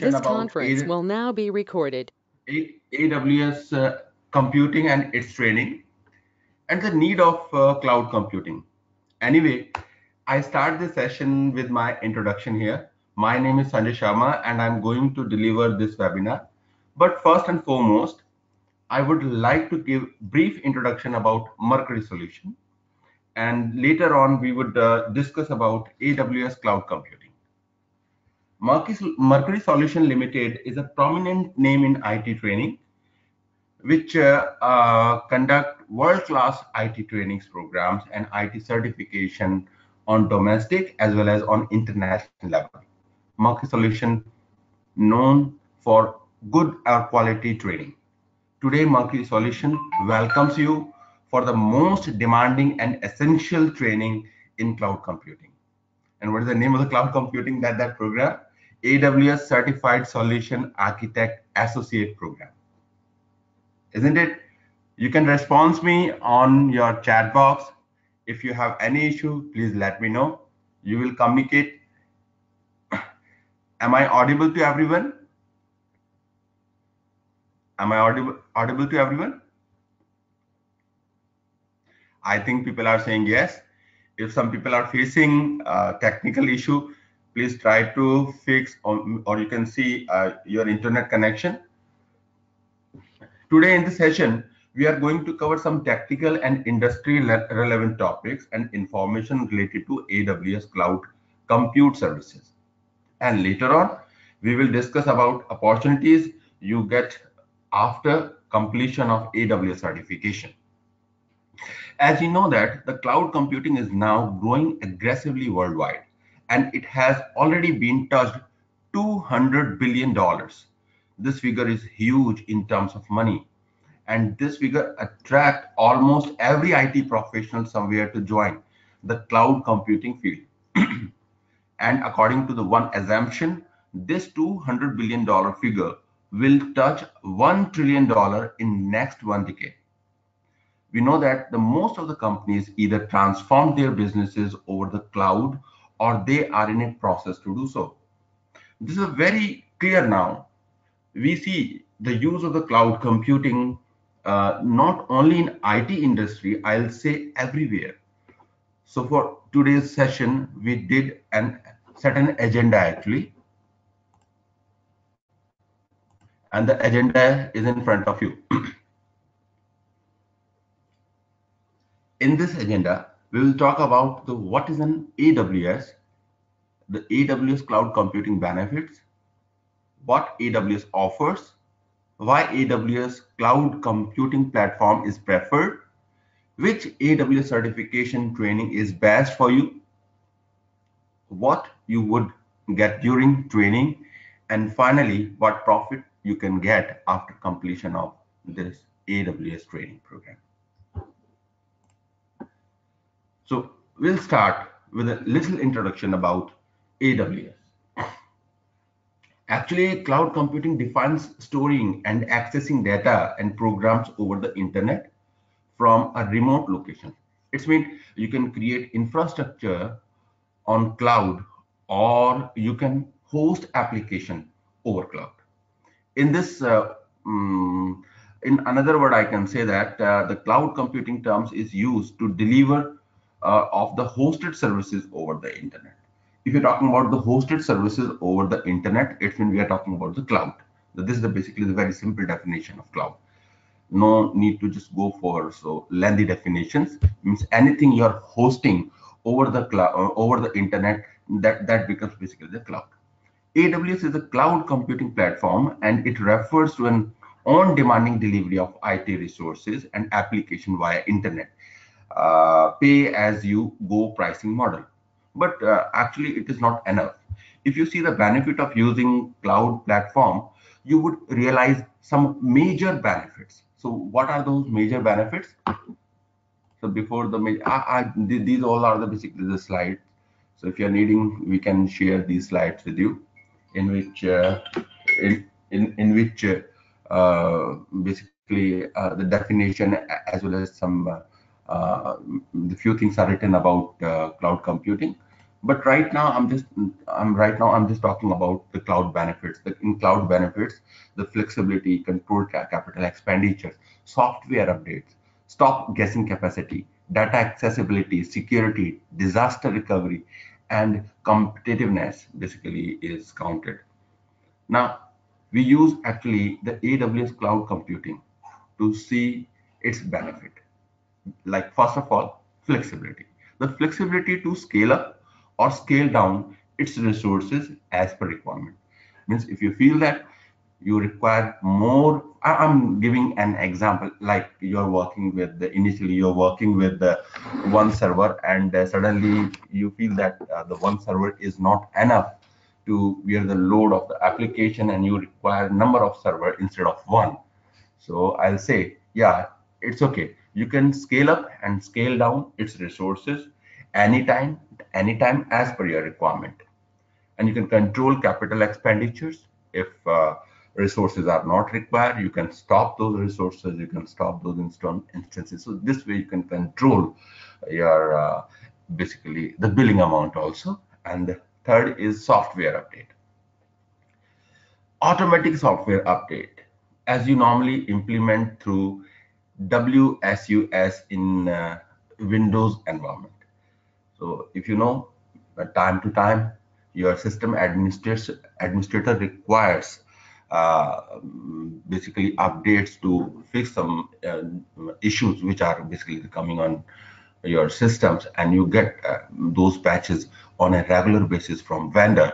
This About conference will now be recorded. AWS computing and its training and the need of cloud computing. Anyway, I start this session with my introduction here. My name is Sanjay Sharma and I'm going to deliver this webinar. But first and foremost, I would like to give brief introduction about Mercury Solution, and later on we would discuss about AWS Cloud Computing. Mercury Solution Limited is a prominent name in IT training, which conduct world-class IT trainings programs and IT certification on domestic as well as on international level. Mercury Solution known for good quality training. Today, Mercury Solution welcomes you for the most demanding and essential training in cloud computing. And what is the name of the cloud computing that program? AWS Certified Solution Architect Associate Program. Isn't it? You can respond me on your chat box. If you have any issue, please let me know. You will communicate. Am I audible to everyone? Am I audible to everyone? I think people are saying yes. If some people are facing technical issue, please try to fix or you can see your internet connection. Today in this session, we are going to cover some technical and industry relevant topics and information related to AWS Cloud Compute Services. And later on, we will discuss about opportunities you get after completion of AWS certification. As you know that the cloud computing is now growing aggressively worldwide, and it has already been touched $200 billion. This figure is huge in terms of money, and this figure attracts almost every IT professional somewhere to join the cloud computing field. And according to the one assumption, this $200 billion figure will touch $1 trillion in next one decade. We know that the most of the companies either transform their businesses over the cloud or they are in a process to do so. This is very clear now. We see the use of the cloud computing not only in IT industry, I'll say everywhere. So for today's session, we did set an agenda actually. And the agenda is in front of you. In this agenda, we will talk about what is an AWS, the AWS Cloud Computing benefits, what AWS offers, why AWS Cloud Computing platform is preferred, which AWS certification training is best for you, what you would get during training, and finally, what profit you can get after completion of this AWS training program. So we'll start with a little introduction about AWS. Actually, cloud computing defines storing and accessing data and programs over the internet from a remote location. It means you can create infrastructure on cloud or you can host application over cloud. In this, in another word, I can say that the cloud computing terms is used to deliver of the hosted services over the internet. If you're talking about the hosted services over the internet, it's when we are talking about the cloud. So this is basically the very simple definition of cloud. No need to just go for so lengthy definitions. It means anything you're hosting over the cloud, over the internet, that becomes basically the cloud. AWS is a cloud computing platform, and it refers to an on-demanding delivery of IT resources and application via internet. Pay-as-you-go pricing model. But actually, it is not enough. If you see the benefit of using cloud platform, you would realize some major benefits. So what are those major benefits? So before these all are basically the slides. So if you're needing, we can share these slides with you, in which basically the definition as well as some the few things are written about cloud computing. But I'm just talking about the cloud benefits. In cloud benefits, the flexibility, control capital expenditures, software updates, stop guessing capacity, data accessibility, security, disaster recovery, and competitiveness basically is counted. Now, we use actually the AWS Cloud Computing to see its benefit. Like, first of all, flexibility. The flexibility to scale up or scale down its resources as per requirement. Means if you feel that you require more, I'm giving an example, like you're working with initially you're working with the one server, and suddenly you feel that the one server is not enough to bear the load of the application, and you require number of server instead of one. So I'll say, yeah, it's okay. You can scale up and scale down its resources anytime, anytime as per your requirement. And you can control capital expenditures. If resources are not required, you can stop those resources, you can stop those instances. So this way you can control your basically the billing amount also. And the third is software update. Automatic software update, as you normally implement through WSUS in Windows environment. So if you know, time to time, your system administrator requires basically updates to fix some issues which are basically coming on your systems, and you get those patches on a regular basis from vendor,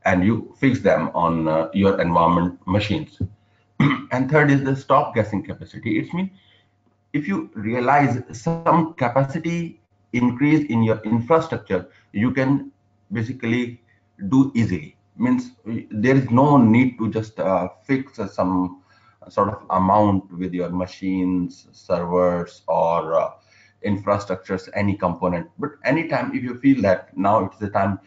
and you fix them on your environment machines. And third is the stop guessing capacity. It means if you realize some capacity increase in your infrastructure, you can basically do easily. Means there is no need to just fix some sort of amount with your machines, servers, or infrastructures, any component. But anytime if you feel that now it's the time,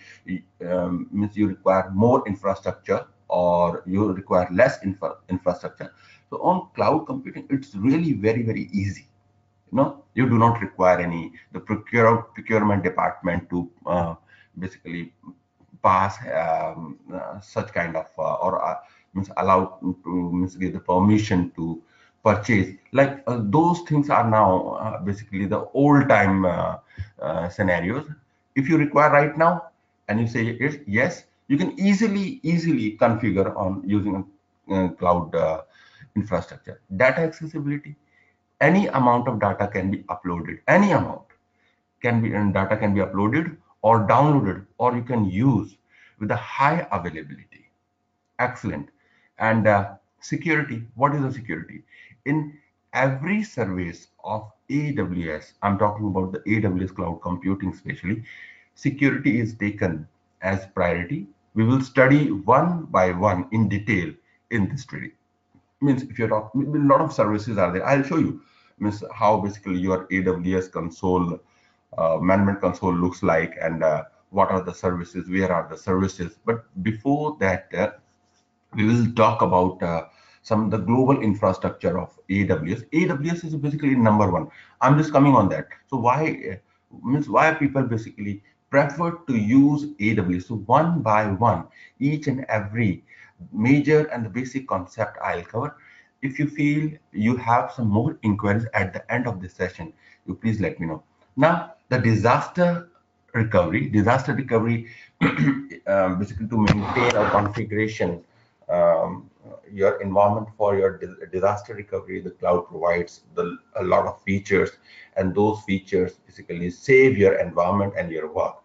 means you require more infrastructure or you require less infrastructure. So on cloud computing, it's really very easy. You do not require any the procurement department to basically pass such kind of or means allow to means give the permission to purchase. Like those things are now basically the old time scenarios. If you require right now and you say yes, you can easily configure on using cloud infrastructure. Data accessibility, any amount of data can be uploaded, any amount can be, and data can be uploaded or downloaded, or you can use with a high availability. Excellent. And security, what is the security? In every service of AWS, I'm talking about the AWS cloud computing especially, security is taken as priority. We will study one by one in detail in this training. Means if you're talking, a lot of services are there, I'll show you means how basically your AWS console, management console looks like, and what are the services, where are the services. But before that, we will talk about some of the global infrastructure of AWS. AWS is basically number one. I'm just coming on that. So why means why people basically prefer to use AWS. So one by one, each and every major and the basic concept I'll cover. If you feel you have some more inquiries at the end of this session, you please let me know. Now, the disaster recovery basically to maintain a configuration, your environment for your disaster recovery, the cloud provides a lot of features, and those features basically save your environment and your work.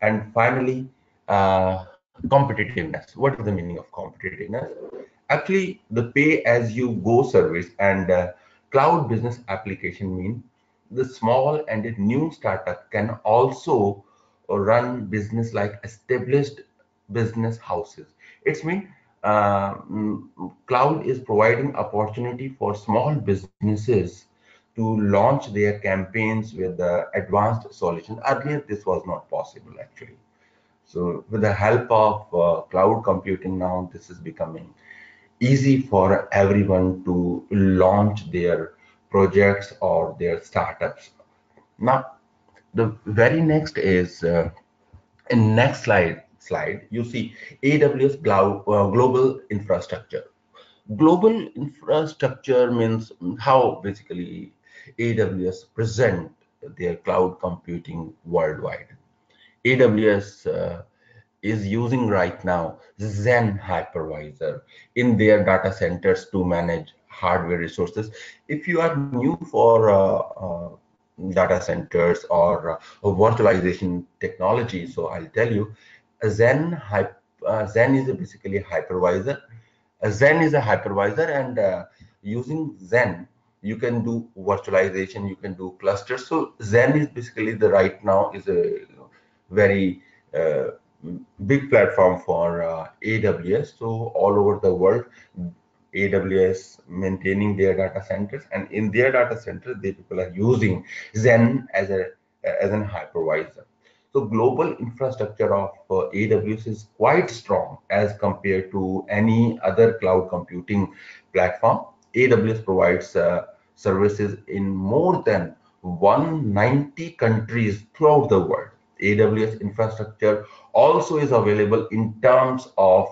And finally, competitiveness. What is the meaning of competitiveness? Actually, the pay as you go service and cloud business application mean the small and the new startup can also run business like established business houses. It's mean cloud is providing opportunity for small businesses to launch their campaigns with the advanced solution. Earlier, this was not possible actually. So with the help of cloud computing now, this is becoming easy for everyone to launch their projects or their startups. Now, the very next is In next slide, you see AWS Cloud Global Infrastructure. Global infrastructure means how basically AWS present their cloud computing worldwide. AWS is using right now Zen hypervisor in their data centers to manage hardware resources. If you are new for data centers or virtualization technology, so I'll tell you, Zen is basically a hypervisor. Zen is a hypervisor, and using Zen, you can do virtualization, you can do clusters. So Zen is basically the right now is a very uh, big platform for AWS. So all over the world, AWS maintaining their data centers, and in their data centers, they people are using Zen as an hypervisor. So global infrastructure of AWS is quite strong as compared to any other cloud computing platform. AWS provides services in more than 190 countries throughout the world. AWS infrastructure also is available in terms of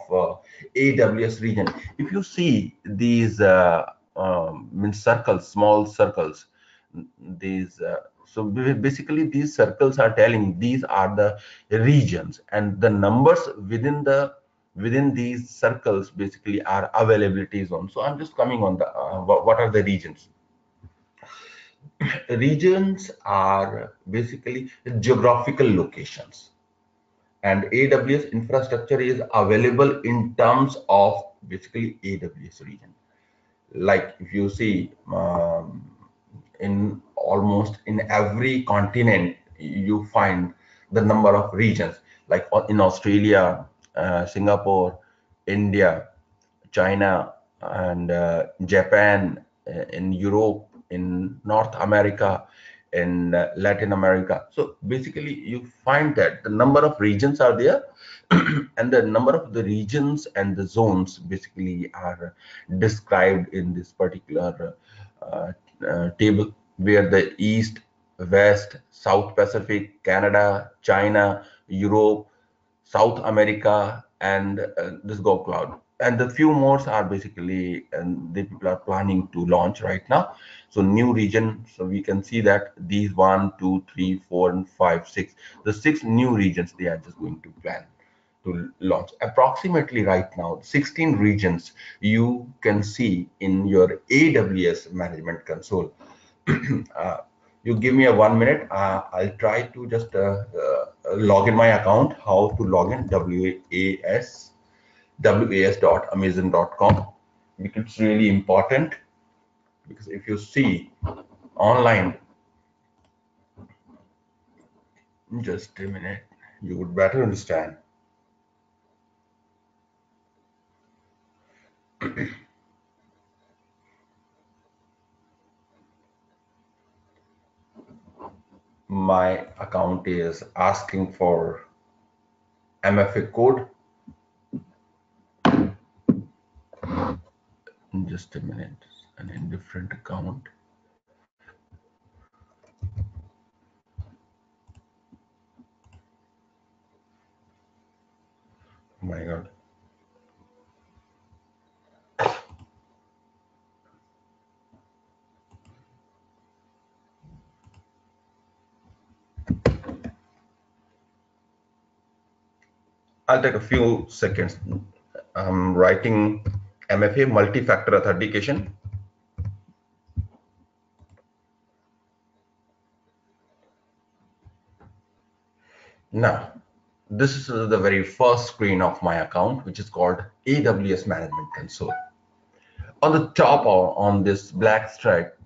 AWS region. If you see these circles, small circles, these so basically these circles are telling these are the regions, and the numbers within these circles basically are availability zone. So I'm just coming on the what are the regions. Regions are basically geographical locations, and AWS infrastructure is available in terms of basically AWS region. Like if you see in almost in every continent, you find the number of regions, like in Australia, Singapore, India, China, and Japan, in Europe, in North America, in Latin America. So basically, you find that the number of regions are there, and the number of the regions and the zones basically are described in this particular table, where the East, West, South Pacific, Canada, China, Europe, South America, and this Go Cloud. And the few more are basically, and the people are planning to launch right now. So new region, so we can see that these 1, 2, 3, 4, and 5, 6, the 6 new regions they are just going to plan to launch. Approximately right now, 16 regions you can see in your AWS management console. uh, you give me a 1 minute. I'll try to just log in my account. How to log in? was.amazon.com, because it's really important, because if you see online, just a minute, you would better understand. My account is asking for MFA code. Just a minute, an indifferent account. Oh my God. I'll take a few seconds. I'm writing MFA, multi-factor authentication. Now, this is the very first screen of my account, which is called AWS Management Console. On the top, or on this black stripe,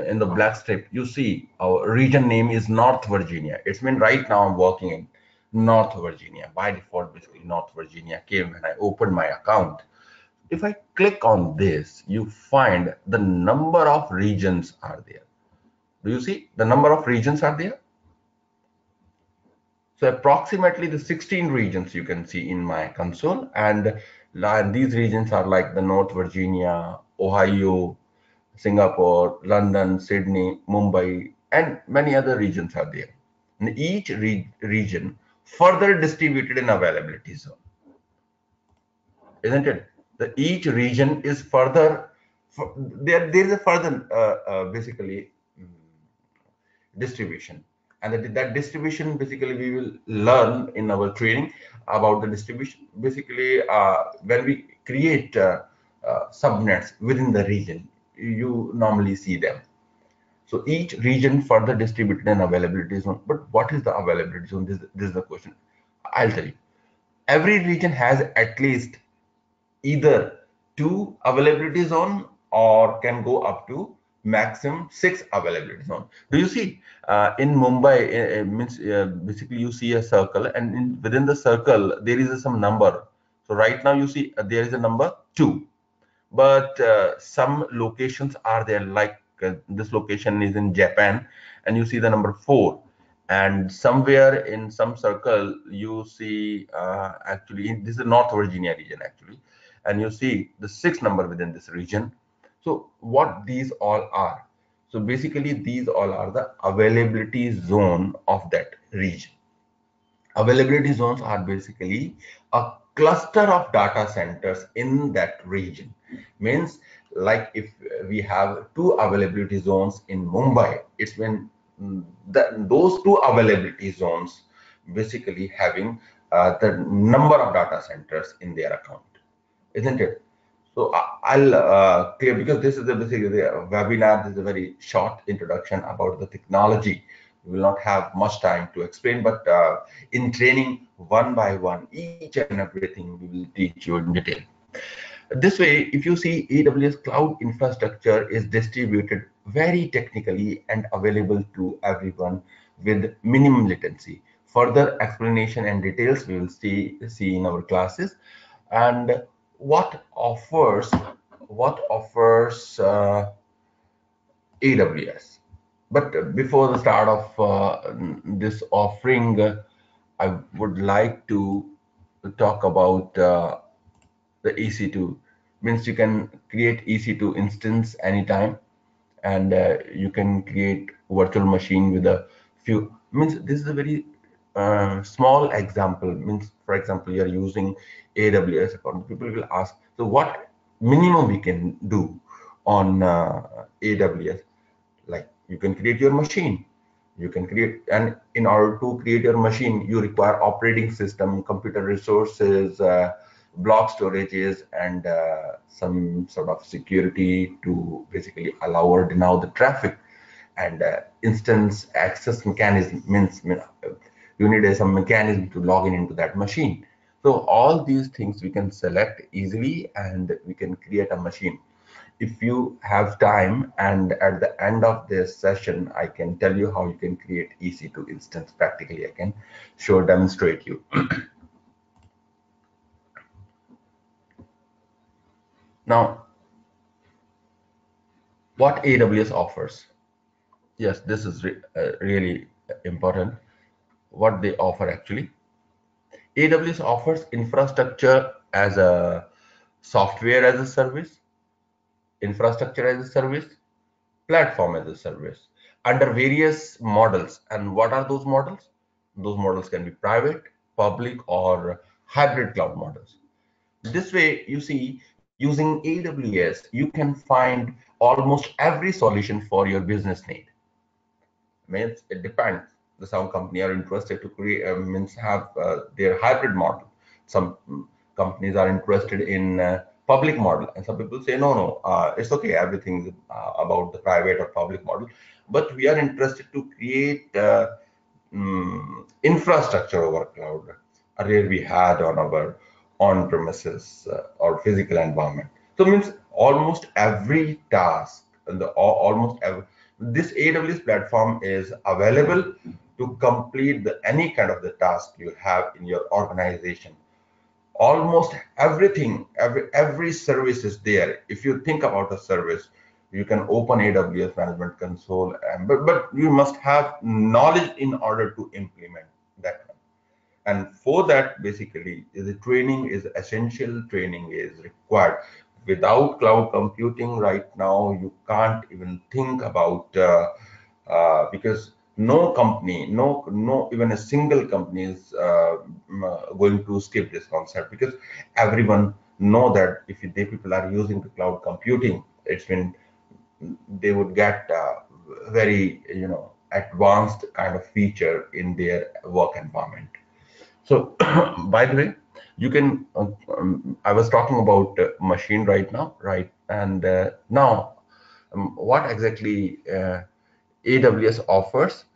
in the black strip, you see our region name is North Virginia. It's mean right now I'm working in North Virginia. By default, basically North Virginia came when I opened my account. If I click on this, you find the number of regions are there. Do you see the number of regions are there? So approximately the 16 regions you can see in my console, and these regions are like the North Virginia, Ohio, Singapore, London, Sydney, Mumbai, and many other regions are there. And each region further distributed in availability zone, isn't it? Each region is further, there is a further basically distribution, and that distribution basically we will learn in our training about the distribution. Basically, when we create subnets within the region, you normally see them. So each region further distributed in availability zone. But what is the availability zone? This is the question. I'll tell you. Every region has at least either 2 availability zone or can go up to maximum 6 availability zone. Do you see in Mumbai, means basically you see a circle, and within the circle there is some number. So right now you see there is a number 2, but some locations are there, like this location is in Japan, and you see the number 4, and somewhere in some circle you see actually this is North Virginia region actually, and you see the 6th number within this region. So what these all are? So basically these all are the availability zone of that region. Availability zones are basically a cluster of data centers in that region. Means, like if we have 2 availability zones in Mumbai, it's when those 2 availability zones basically having the number of data centers in their account, isn't it? So I'll clear, because this is basically the webinar. This is a very short introduction about the technology. We will not have much time to explain, but in training, one by one, each and everything we will teach you in detail. This way, if you see, AWS cloud infrastructure is distributed very technically and available to everyone with minimum latency. Further explanation and details we will see in our classes. And what offers AWS. But before the start of this offering, I would like to talk about the EC2. Means you can create EC2 instance anytime, and you can create virtual machine with a few. Means this is a very small example. Means, for example, you are using AWS account. People will ask, so what minimum we can do on AWS? Like, you can create your machine, you can create, and in order to create your machine you require operating system, computer resources, block storages, and some sort of security to basically allow or deny the traffic, and instance access mechanism. Means you need some mechanism to log in into that machine. So all these things we can select easily, and we can create a machine. If you have time, and at the end of this session I can tell you how you can create EC2 instance practically. I can demonstrate you. Now, what AWS offers? Yes, this is really important. What they offer actually, AWS offers infrastructure as a software as a service, infrastructure as a service, platform as a service, under various models. And what are those models? Those models can be private, public, or hybrid cloud models. This way, you see, using AWS, you can find almost every solution for your business need. Means it depends. Some company are interested to create, means have their hybrid model. Some companies are interested in public model, and some people say no, it's okay, everything about the private or public model, but we are interested to create infrastructure over cloud. Earlier we had on our on-premises or physical environment. So means almost every task, and almost every, this AWS platform is available to complete any kind of the task you have in your organization. Almost everything, every service is there. If you think about a service, you can open AWS Management Console, but you must have knowledge in order to implement that one. And for that, basically, the training is essential. Training is required. Without cloud computing right now, you can't even think about because No company, no even a single company is going to skip this concept, because everyone know that if they people are using the cloud computing, it's been they would get very advanced kind of feature in their work environment. So, by the way, you can. I was talking about machine right now, right? And now, what exactly AWS offers?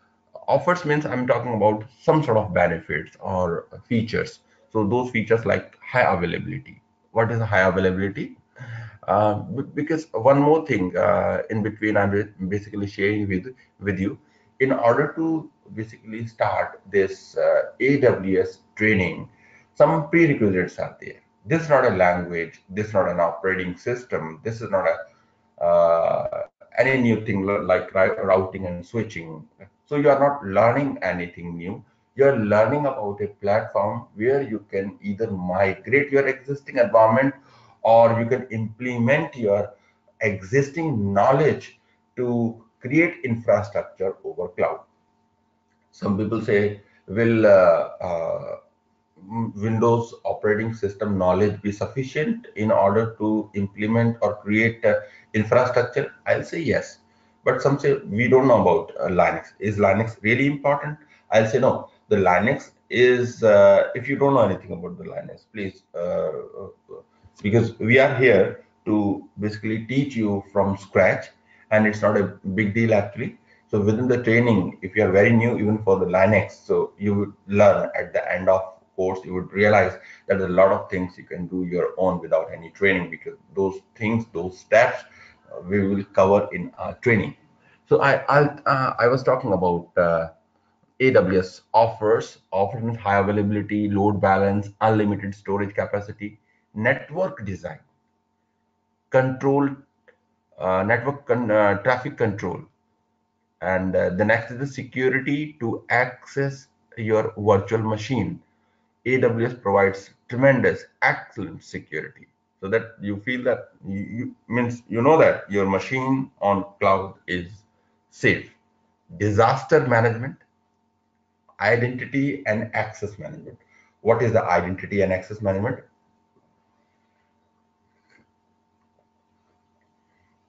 Offers means I'm talking about some sort of benefits or features. So those features like high availability. What is high availability? Because one more thing in between, I'm basically sharing with you. In order to basically start this AWS training, some prerequisites are there. This is not a language. This is not an operating system. This is not a any new thing like routing and switching. So you are not learning anything new. You are learning about a platform where you can either migrate your existing environment, or you can implement your existing knowledge to create infrastructure over cloud. Some people say, will Windows operating system knowledge be sufficient in order to implement or create infrastructure? I'll say yes. But some say we don't know about Linux. Is Linux really important? I'll say no. The Linux is, if you don't know anything about the Linux, please, because we are here to basically teach you from scratch, and it's not a big deal actually. So within the training, if you are very new, even for the Linux, so you would learn at the end of course, you would realize that there's a lot of things you can do your own without any training, because those things, those steps, we will cover in our training. So I was talking about AWS offers, offering high availability, load balance, unlimited storage capacity, network design, control, traffic control, and the next is the security to access your virtual machine. AWS provides tremendous, excellent security, so that you feel that you means you know that your machine on cloud is safe. Disaster management, identity and access management. What is the identity and access management?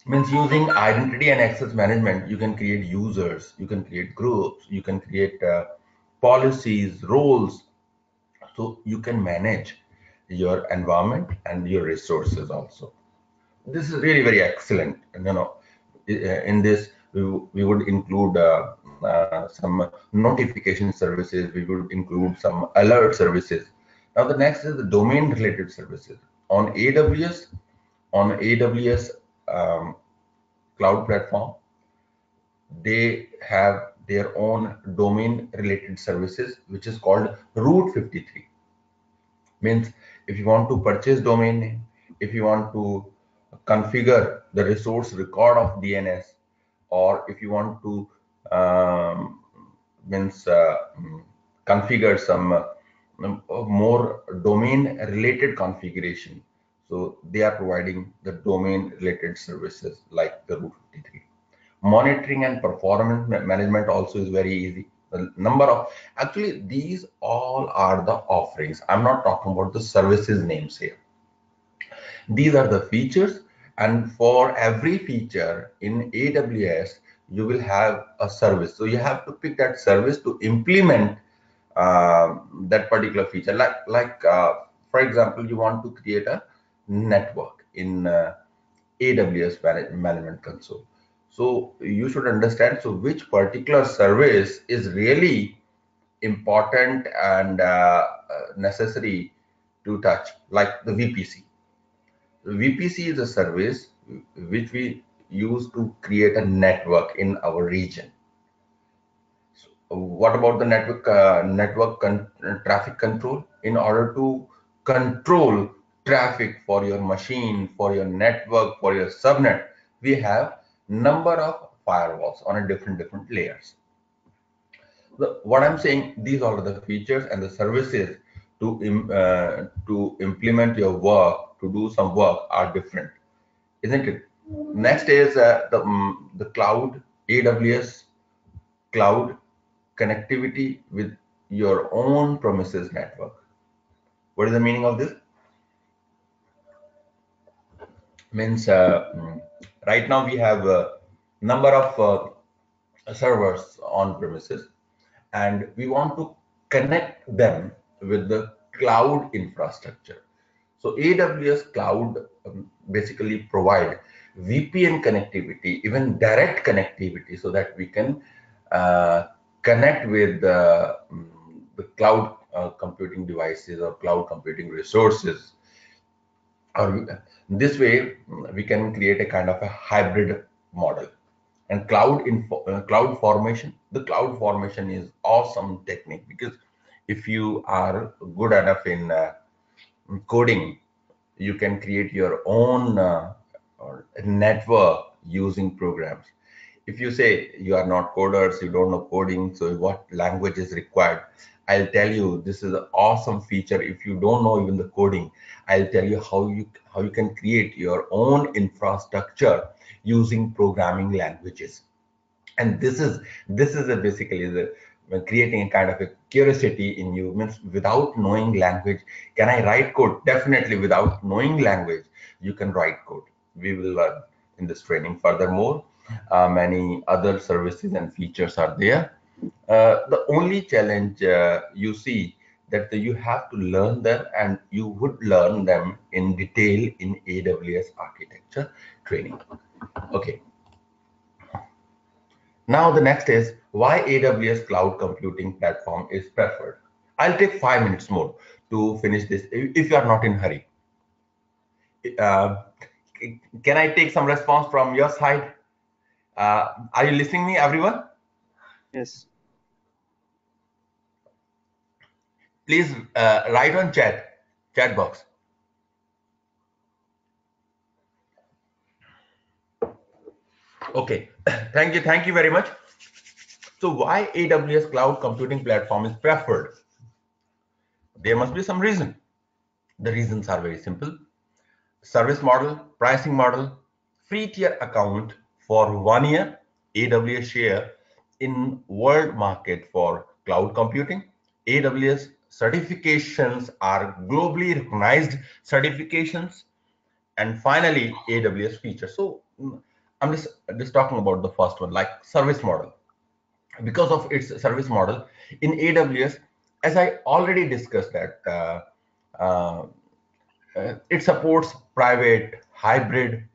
Means using identity and access management, you can create users, you can create groups, you can create policies, roles, so you can manage your environment and your resources also. This is really very excellent. And in this we would include some notification services, we would include some alert services. Now the next is the domain related services on AWS. On AWS cloud platform, they have their own domain related services, which is called route 53. Means if you want to purchase domain name, if you want to configure the resource record of DNS, or if you want to means configure some more domain related configuration, so they are providing the domain related services like the route 53. Monitoring and performance management also is very easy. The number of, actually these all are the offerings. I'm not talking about the services names here. These are the features, and for every feature in AWS you will have a service, so you have to pick that service to implement that particular feature. Like for example, you want to create a network in AWS management console. So you should understand, so which particular service is really important and necessary to touch, like the VPC. VPC is a service which we use to create a network in our region. So what about the traffic control? In order to control traffic for your machine, for your network, for your subnet, we have number of firewalls on a different layers. What I'm saying, these are the features and the services to implement your work, to do some work, are different, isn't it? Next is the cloud, AWS cloud connectivity with your own premises network. What is the meaning of this? Means right now we have a number of servers on premises, and we want to connect them with the cloud infrastructure. So AWS Cloud basically provide VPN connectivity, even direct connectivity, so that we can uh, connect with the cloud computing devices or cloud computing resources. Or this way, we can create a kind of a hybrid model. And cloud formation, the cloud formation is awesome technique, because if you are good enough in coding, you can create your own network using programs. If you say you are not coders, you don't know coding, so what language is required, I'll tell you this is an awesome feature. If you don't know even the coding, I'll tell you how you can create your own infrastructure using programming languages. And this is basically the creating a kind of a curiosity in you. Means without knowing language, can I write code? Definitely. Without knowing language, you can write code. We will learn in this training. Furthermore, many other services and features are there. The only challenge you see that you have to learn them, and you would learn them in detail in AWS architecture training. Okay. Now the next is why AWS Cloud Computing Platform is preferred. I'll take 5 minutes more to finish this if you are not in hurry. Uh, can I take some response from your side? Are you listening me, everyone? Yes. Please write on chat box. Okay, thank you very much. So why AWS Cloud Computing Platform is preferred? There must be some reason. The reasons are very simple. Service model, pricing model, free tier account for 1 year, AWS share in world market for cloud computing. AWS certifications are globally recognized certifications. And finally, AWS features. So I'm just talking about the first one, like service model. Because of its service model in AWS, as I already discussed that uh, it supports private, hybrid,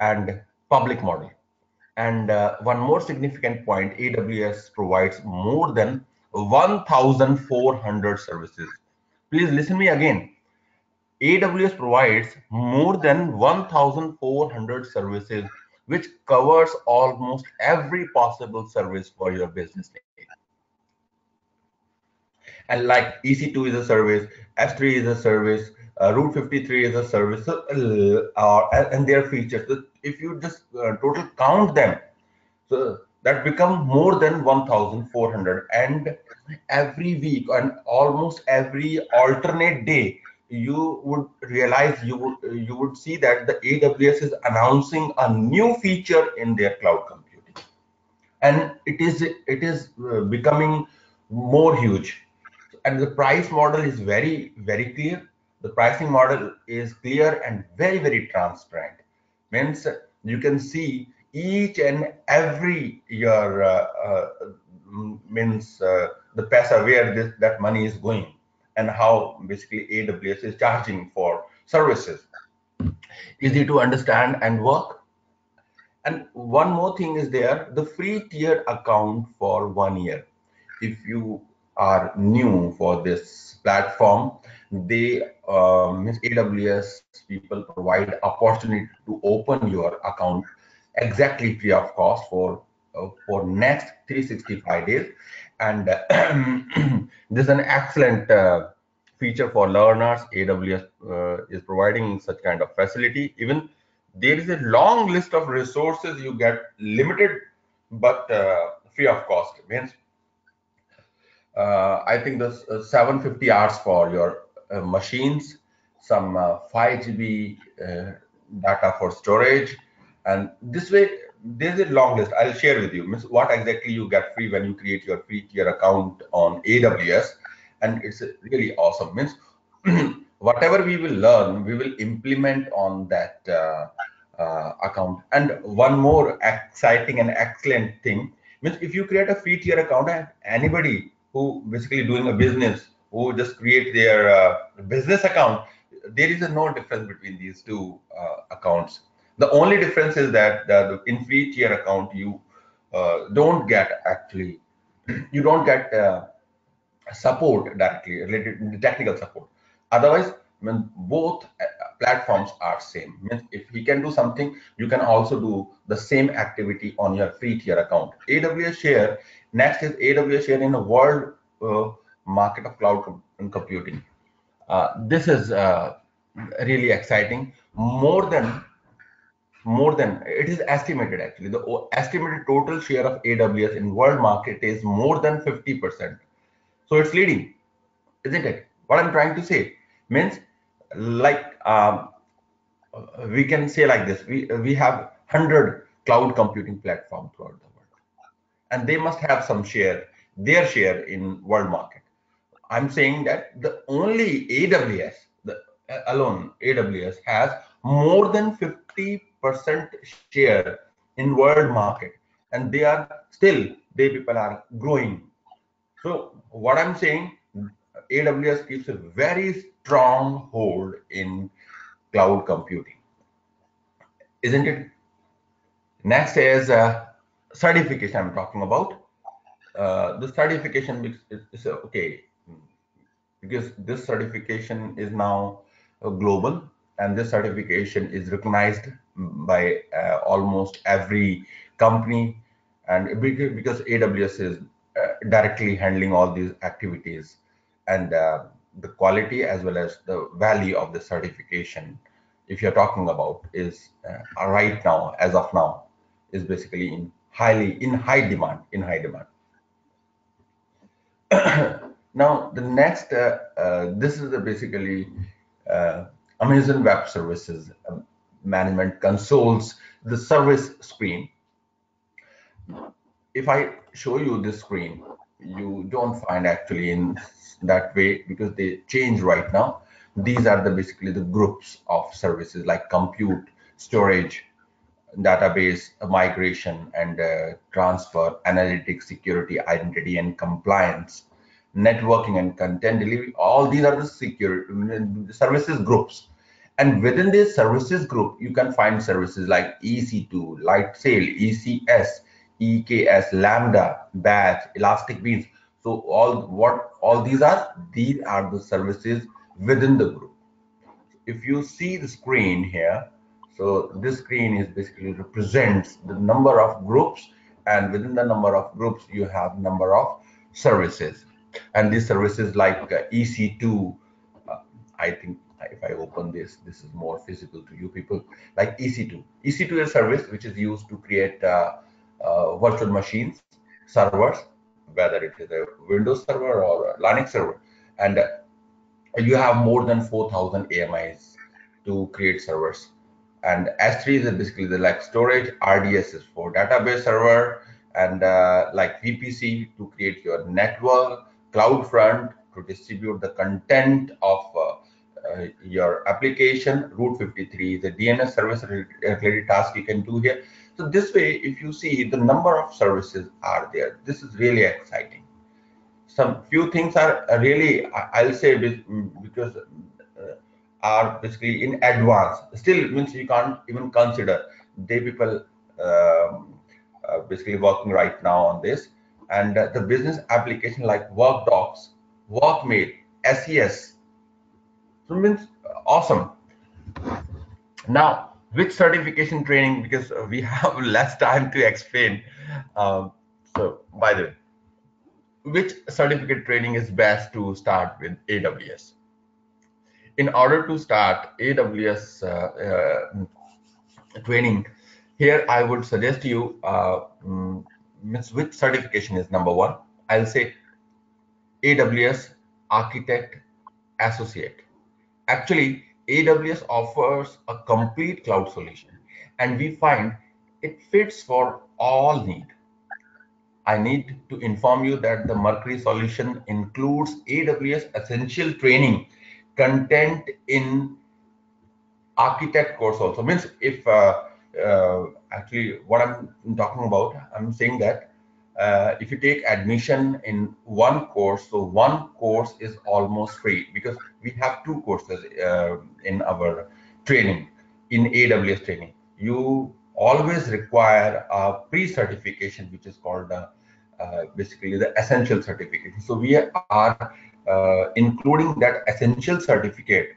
and public model. And one more significant point, AWS provides more than 1,400 services. Please listen me again. AWS provides more than 1,400 services, which covers almost every possible service for your business need. And like EC2 is a service, S3 is a service, Route 53 is a service, and their features. So if you just total count them, so that become more than 1,400. And every week and almost every alternate day, you would realize you would see that the AWS is announcing a new feature in their cloud computing, and it is becoming more huge. And the price model is very clear. The pricing model is clear and very transparent. Means you can see each and every year means the paisa where that money is going, and how basically AWS is charging for services. Easy to understand and work. And one more thing is there, the free tier account for 1 year. If you are new for this platform, they means AWS people provide opportunity to open your account exactly free of cost for next 365 days. And this is an excellent feature for learners. AWS is providing such kind of facility. Even there is a long list of resources you get limited, but free of cost. Means I think there's 750 hours for your machines, some 5 GB data for storage, and this way there's a long list. I'll share with you means what exactly you get free when you create your free tier account on AWS, and it's really awesome. Means whatever we will learn, we will implement on that account. And one more exciting and excellent thing means if you create a free tier account, and anybody who basically doing a business who just create their business account, there is no difference between these two accounts. The only difference is that in free tier account you don't get actually you don't get support directly related to technical support. Otherwise, when both platforms are same, means if he can do something, you can also do the same activity on your free tier account. AWS share next is AWS share in the world market of cloud computing. This is really exciting. More than it is estimated actually the estimated total share of AWS in world market is more than 50%. So it's leading, isn't it? What I'm trying to say means like we can say like this: we have 100 cloud computing platforms throughout the world, and they must have some share, their share in world market. I'm saying that the only AWS, alone AWS has more than 50% share in world market, and they are still they people are growing. So what I'm saying, AWS keeps a very strong hold in cloud computing, isn't it? Next is certification. I'm talking about the certification is okay because this certification is now global, and this certification is recognized by almost every company, and because AWS is directly handling all these activities, and the quality as well as the value of the certification, if you're talking about, is right now, as of now, is basically in high demand, Now, the next, this is basically uh, Amazon Web Services management consoles, the service screen. If I show you this screen, you don't find actually in that way because they change right now. These are basically the groups of services like compute, storage, database migration and transfer, analytics, security, identity and compliance, networking and content delivery. All these are the security services groups. And within this services group, you can find services like EC2, Lightsail, ECS, EKS, Lambda, Batch, Elastic Beans. So all these are the services within the group. If you see the screen here, so this screen is basically represents the number of groups, and within the number of groups you have number of services, and these services like EC2, uh, I think if I open this is more visible to you people, like EC2 is a service which is used to create virtual machines, servers, whether it is a Windows server or a Linux server, and you have more than 4,000 AMIs to create servers. And S3 is basically the like storage, RDS is for database server, and like VPC to create your network, CloudFront to distribute the content of your application, Route 53, the DNS service related task you can do here. So this way, if you see the number of services are there, this is really exciting. Some few things are really, I'll say, because are basically in advance. Still means you can't even consider. They people basically working right now on this, and the business application like Work Docs, Workmail, SES. So means awesome. Now, which certification training? Because we have less time to explain. Um, so, by the way, which certificate training is best to start with AWS? In order to start AWS training, here I would suggest you which certification is number one. I'll say AWS Architect Associate. Actually, AWS offers a complete cloud solution, and we find It fits for all need. I need to inform you that the Mercury solution includes AWS Essential Training content in architect course also. Means if actually what I'm talking about, I'm saying that if you take admission in one course, so one course is almost free because we have two courses in our training in AWS training. You always require a pre-certification which is called basically the essential certificate. So we are including that essential certificate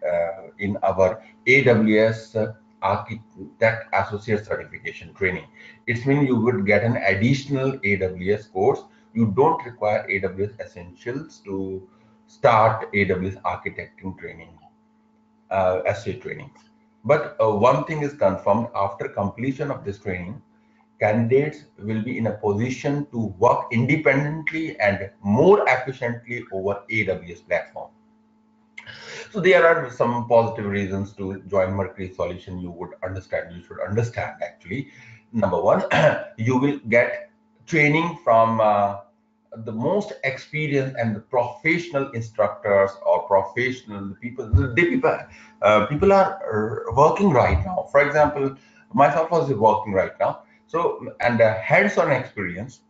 in our AWS Architect Associate Certification training. It means you would get an additional AWS course. You don't require AWS Essentials to start AWS Architecting training, SC training. But one thing is confirmed: after completion of this training, candidates will be in a position to work independently and more efficiently over AWS platform. So there are some positive reasons to join Mercury Solution. You should understand actually. Number one, you will get training from the most experienced and the professional instructors or professional people. People are working right now. For example, myself was working right now. So, and hands-on experience,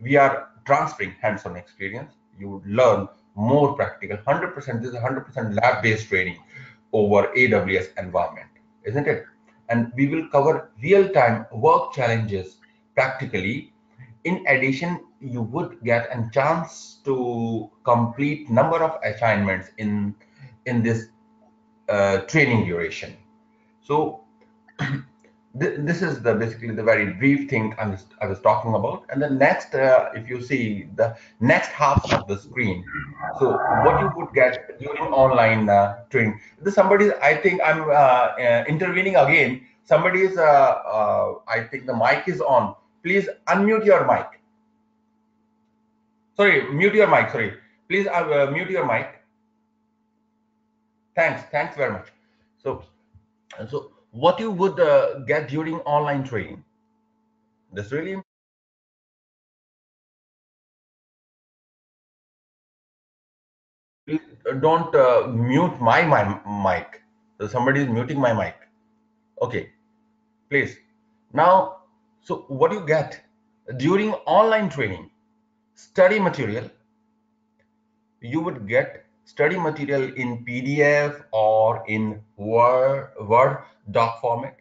we are transferring hands-on experience. You would learn more practical. 100%, this is 100% lab-based training over AWS environment, isn't it? And we will cover real-time work challenges practically. In addition, you would get a chance to complete number of assignments in this training duration. So this is the basically the very brief thing I was talking about. And then next, if you see the next half of the screen, so what you would get during online training. Somebody, I think I'm intervening again. Somebody is, I think the mic is on. Please unmute your mic. Sorry, mute your mic. Sorry, please mute your mic. Thanks very much. So what you would get during online training? That's really. Please don't mute my mic. So somebody is muting my mic. Okay, please. Now, so what you get during online training? Study material. You would get study material in PDF or in Word doc format.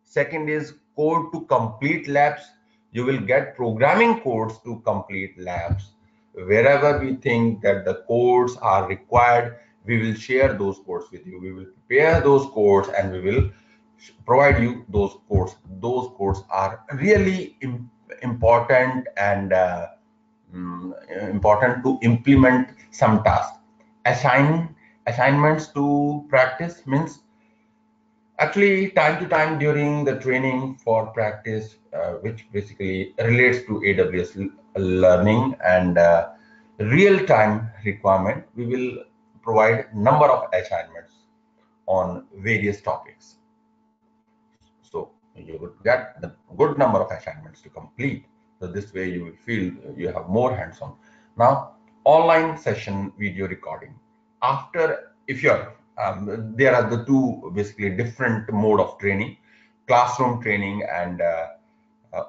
Second is code to complete labs. You will get programming codes to complete labs. Wherever we think that the codes are required, we will share those codes with you. We will prepare those codes and we will provide you those codes. Those codes are really important and important to implement some tasks. Assignments to practice means actually time to time during the training for practice, which basically relates to AWS learning and real-time requirement, we will provide number of assignments on various topics. So you would get the good number of assignments to complete. So this way you will feel you have more hands-on. Now, online session video recording. After, if you're, there are the two basically different mode of training, classroom training and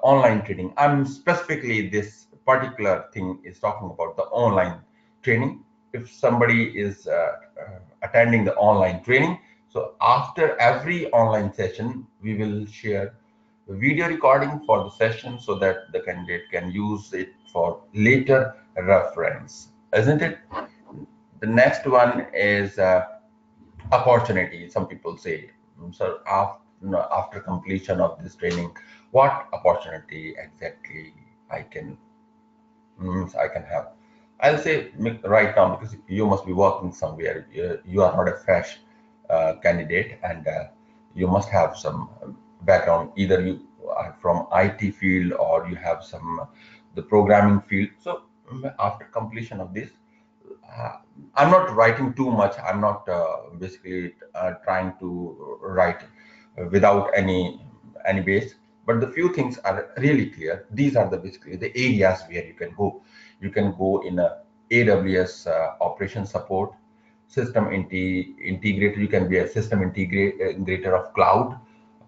online training. I'm specifically this particular thing is talking about the online training. If somebody is attending the online training, so after every online session, we will share the video recording for the session so that the candidate can use it for later reference, isn't it? The next one is opportunity. Some people say, so after completion of this training, what opportunity exactly I can I can have? I'll say right now, because you must be working somewhere. You are not a fresh candidate, and you must have some background. Either you are from IT field or you have some the programming field. So after completion of this, uh, I'm not writing too much. I'm not basically trying to write without any anyways, but the few things are really clear. These are the basically the areas where you can go. You can go in a AWS operation support, system integrator. You can be a system integrator of cloud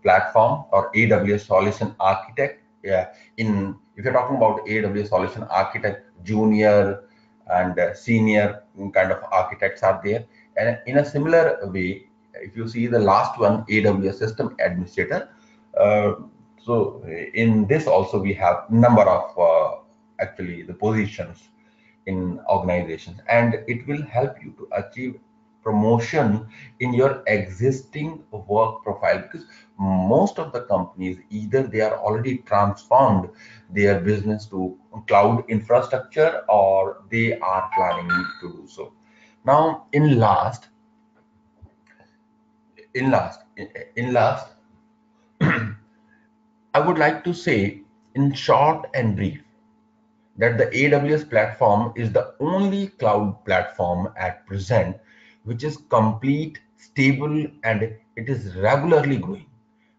platform or AWS solution architect. Yeah, in if you're talking about AWS solution architect, junior and senior kind of architects are there. And in a similar way, if you see the last one, AWS system administrator. Uh, so in this also we have number of actually the positions in organizations, and it will help you to achieve promotion in your existing work profile, because most of the companies either they are already transformed their business to cloud infrastructure or they are planning to do so. Now in last in last I would like to say in short and brief that the AWS platform is the only cloud platform at present which is complete, stable, and it is regularly growing.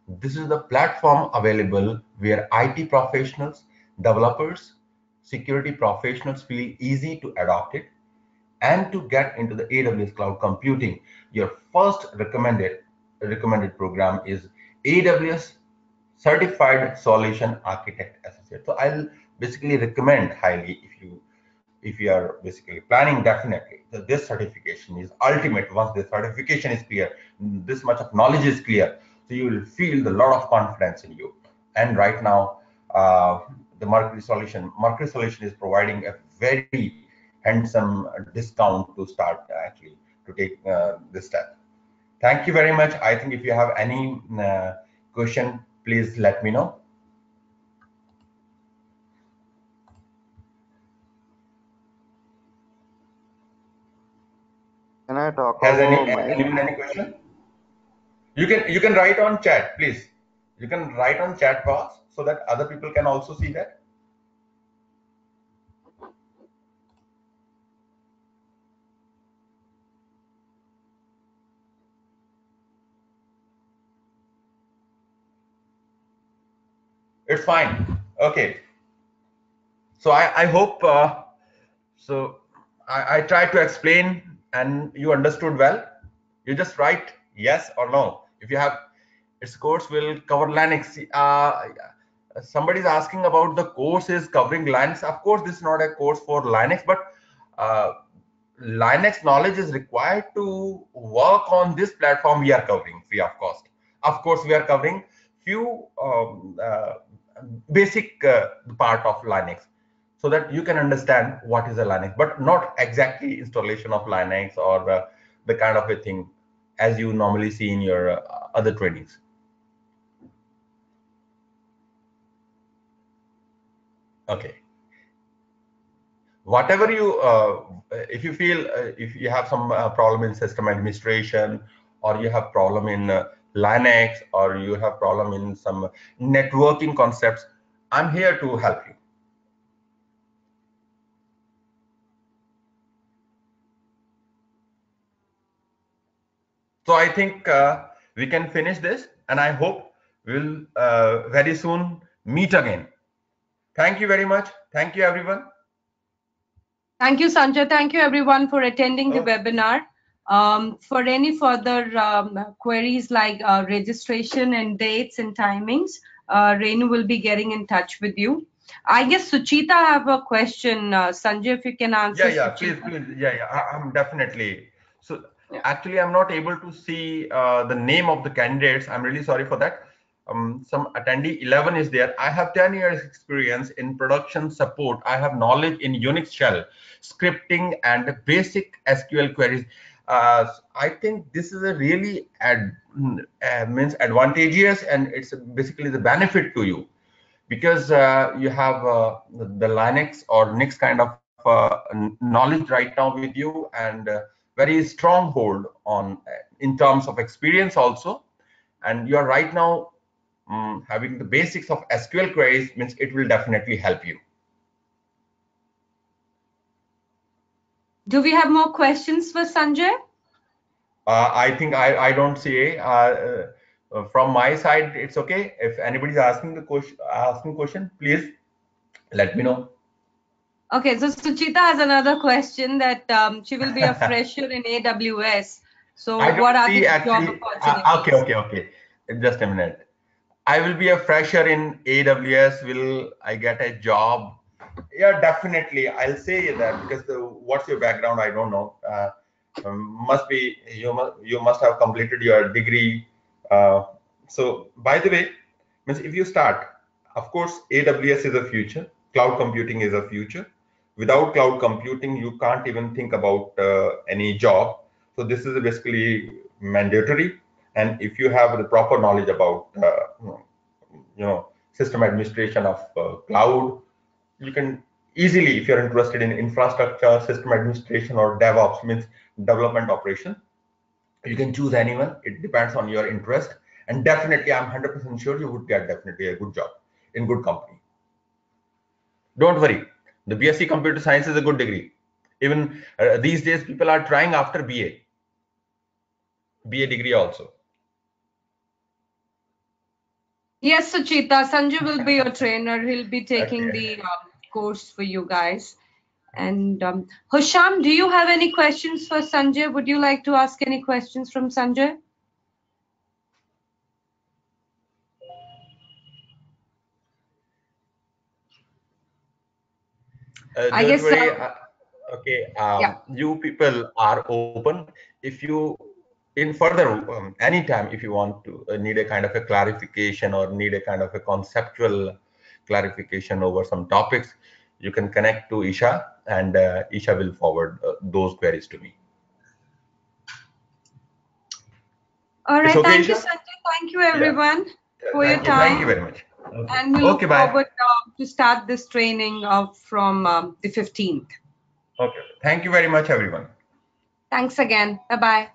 This is the platform available where IT professionals, developers, security professionals feel easy to adopt it and to get into the AWS Cloud Computing. Your first recommended program is AWS Certified Solution Architect Associate. So I'll basically recommend highly if you are basically planning, definitely. So this certification is ultimate. Once the certification is clear, this much of knowledge is clear, so you will feel a lot of confidence in you. And right now, the Mercury Solution is providing a very handsome discount to start actually to take this step. Thank you very much. I think if you have any question, please let me know. Can I talk Has over Mike? anyone any question? You can write on chat, please. You can write on chat box so that other people can also see that. It's fine. Okay. So I hope so. I tried to explain and you understood well. You just write yes or no. If you have, its course will cover Linux. Somebody is asking about the course is covering Linux. Of course, this is not a course for Linux, but uh, Linux knowledge is required to work on this platform we are covering free of cost. Of course, we are covering few basic part of Linux so that you can understand what is a Linux, but not exactly installation of Linux or the kind of a thing as you normally see in your other trainings. Okay. Whatever you, if you feel, if you have some problem in system administration, or you have problem in Linux, or you have problem in some networking concepts, I'm here to help you. So I think we can finish this, and I hope we'll very soon meet again. Thank you very much. Thank you, everyone. Thank you, Sanjay. Thank you, everyone, for attending the webinar. For any further queries like registration and dates and timings, Renu will be getting in touch with you. I guess Suchita have a question. Sanjay, if you can answer. Yeah, please. Yeah, I'm definitely. So actually, I'm not able to see the name of the candidates. I'm really sorry for that. Some attendee 11 is there. I have 10 years experience in production support. I have knowledge in Unix shell, scripting, and basic SQL queries. I think this is a really means advantageous, and it's basically the benefit to you, because you have the Linux or Nix kind of knowledge right now with you, and very strong hold on in terms of experience also. And you are right now having the basics of SQL queries, means it will definitely help you. Do we have more questions for Sanjay? I think I don't see from my side, it's okay. If anybody's asking the question, please let me know. Okay, so Suchita has another question that she will be a fresher in AWS. So I don't what are see the job actually. opportunities? Okay. Just a minute. I will be a fresher in AWS. Will I get a job? Yeah, definitely. I'll say that because what's your background? I don't know. Must be you must have completed your degree. So by the way, means if you start, of course, AWS is a future. Cloud computing is a future. Without cloud computing, you can't even think about any job. So this is basically mandatory. And if you have the proper knowledge about system administration of cloud, you can easily, if you're interested in infrastructure, system administration, or DevOps, means development operation, you can choose anyone. It depends on your interest. And definitely, I'm 100% sure you would get definitely a good job in good company. Don't worry. The BSc Computer Science is a good degree. Even these days, people are trying after BA degree also. Yes, Suchita, Sanjay will be your trainer. He'll be taking the course for you guys. And Husham, do you have any questions for Sanjay? Would you like to ask any questions from Sanjay? Don't worry. Okay, yeah. you people are open. If you in further anytime, if you want to need a kind of a clarification or need a kind of a conceptual clarification over some topics, you can connect to Isha, and Isha will forward those queries to me. All It's right. okay, Thank you, Isha? Sanjay. Thank you, everyone, for your Thank you. Thank you time. very much. Okay. And we look Okay, bye. forward to start this training from the 15th. Okay. Thank you very much, everyone. Thanks again. Bye-bye.